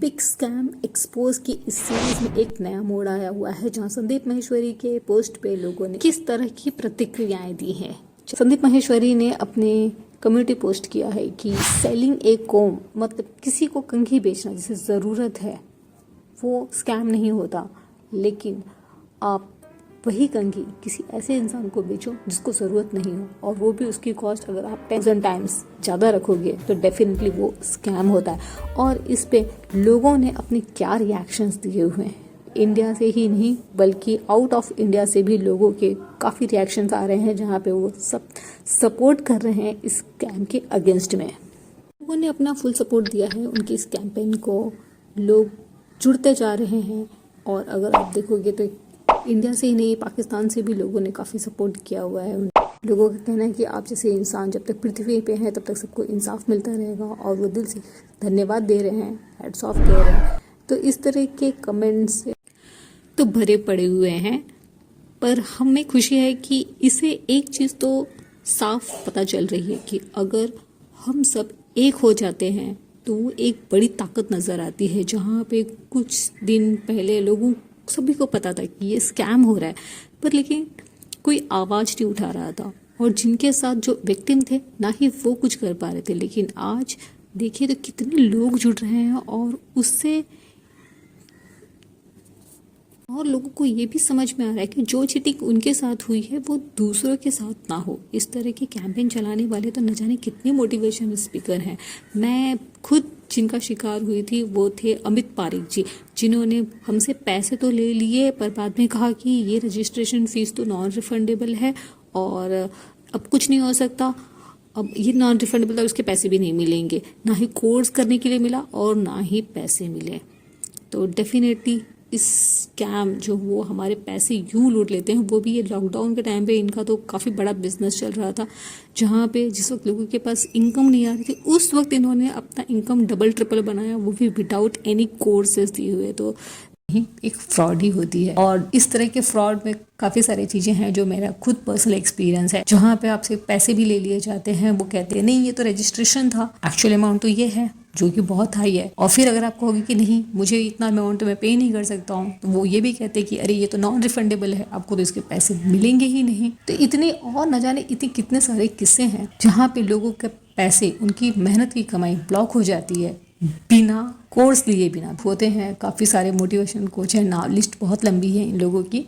Big scam expose की इस series में एक नया मोड़ आया हुआ है, जहां संदीप माहेश्वरी के पोस्ट पे लोगों ने किस तरह की प्रतिक्रियाएं दी हैं। संदीप माहेश्वरी ने अपने कम्युनिटी पोस्ट किया है कि सेलिंग ए कॉम, मतलब किसी को कंघी बेचना जिसे ज़रूरत है वो स्कैम नहीं होता, लेकिन आप वही कंघी किसी ऐसे इंसान को बेचो जिसको ज़रूरत नहीं हो, और वो भी उसकी कॉस्ट अगर आप 1000 टाइम्स ज़्यादा रखोगे तो डेफिनेटली वो स्कैम होता है। और इस पे लोगों ने अपने क्या रिएक्शंस दिए हुए हैं, इंडिया से ही नहीं बल्कि आउट ऑफ इंडिया से भी लोगों के काफ़ी रिएक्शंस आ रहे हैं, जहाँ पे वो सब सपोर्ट कर रहे हैं इस स्कैम के अगेंस्ट में। लोगों ने अपना फुल सपोर्ट दिया है उनकी इस कैंपेन को, लोग जुड़ते जा रहे हैं। और अगर आप देखोगे तो इंडिया से ही नहीं, पाकिस्तान से भी लोगों ने काफ़ी सपोर्ट किया हुआ है। लोगों का कहना है कि आप जैसे इंसान जब तक पृथ्वी पे हैं तब तक सबको इंसाफ मिलता रहेगा, और वो दिल से धन्यवाद दे रहे हैं, हैट्स ऑफ कह रहे हैं। तो इस तरह के कमेंट्स तो भरे पड़े हुए हैं, पर हमें खुशी है कि इसे एक चीज़ तो साफ पता चल रही है कि अगर हम सब एक हो जाते हैं तो वो एक बड़ी ताकत नज़र आती है। जहाँ पे कुछ दिन पहले लोगों सभी को पता था कि ये स्कैम हो रहा है, पर लेकिन कोई आवाज़ नहीं उठा रहा था, और जिनके साथ जो विक्टिम थे ना ही वो कुछ कर पा रहे थे। लेकिन आज देखिए तो कितने लोग जुड़ रहे हैं, और उससे और लोगों को ये भी समझ में आ रहा है कि जो चीटिंग उनके साथ हुई है वो दूसरों के साथ ना हो। इस तरह के कैंपेन चलाने वाले तो न जाने कितने मोटिवेशन स्पीकर हैं। मैं खुद जिनका शिकार हुई थी वो थे अमित पारिक जी, जिन्होंने हमसे पैसे तो ले लिए पर बाद में कहा कि ये रजिस्ट्रेशन फीस तो नॉन रिफंडेबल है और अब कुछ नहीं हो सकता। अब ये नॉन रिफंडेबल था, उसके पैसे भी नहीं मिलेंगे, ना ही कोर्स करने के लिए मिला और ना ही पैसे मिले। तो डेफिनेटली इस स्कैम जो वो हमारे पैसे यूं लूट लेते हैं, वो भी ये लॉकडाउन के टाइम पे इनका तो काफ़ी बड़ा बिजनेस चल रहा था, जहाँ पे जिस वक्त लोगों के पास इनकम नहीं आ रही थी उस वक्त इन्होंने अपना इनकम डबल ट्रिपल बनाया, वो भी विदाउट एनी कोर्सेज दिए हुए। तो एक फ्रॉड ही होती है, और इस तरह के फ्रॉड में काफ़ी सारी चीज़ें हैं जो मेरा खुद पर्सनल एक्सपीरियंस है। जहाँ पे आपसे पैसे भी ले लिए जाते हैं, वो कहते हैं नहीं ये तो रजिस्ट्रेशन था, एक्चुअल अमाउंट तो ये है, जो कि बहुत हाई है। और फिर अगर आप कहोगे कि नहीं मुझे इतना अमाउंट तो मैं पे नहीं कर सकता हूँ, तो वो ये भी कहते हैं कि अरे ये तो नॉन रिफंडेबल है, आपको तो इसके पैसे मिलेंगे ही नहीं। तो इतने और न जाने इतने कितने सारे किस्से हैं जहाँ पे लोगों के पैसे, उनकी मेहनत की कमाई ब्लॉक हो जाती है बिना कोर्स लिए बिना। होते हैं काफ़ी सारे मोटिवेशन कोच हैं, नाम लिस्ट बहुत लंबी है इन लोगों की।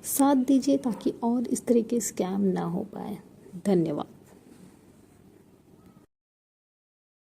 साथ दीजिए ताकि और इस तरह के स्कैम ना हो पाए। धन्यवाद।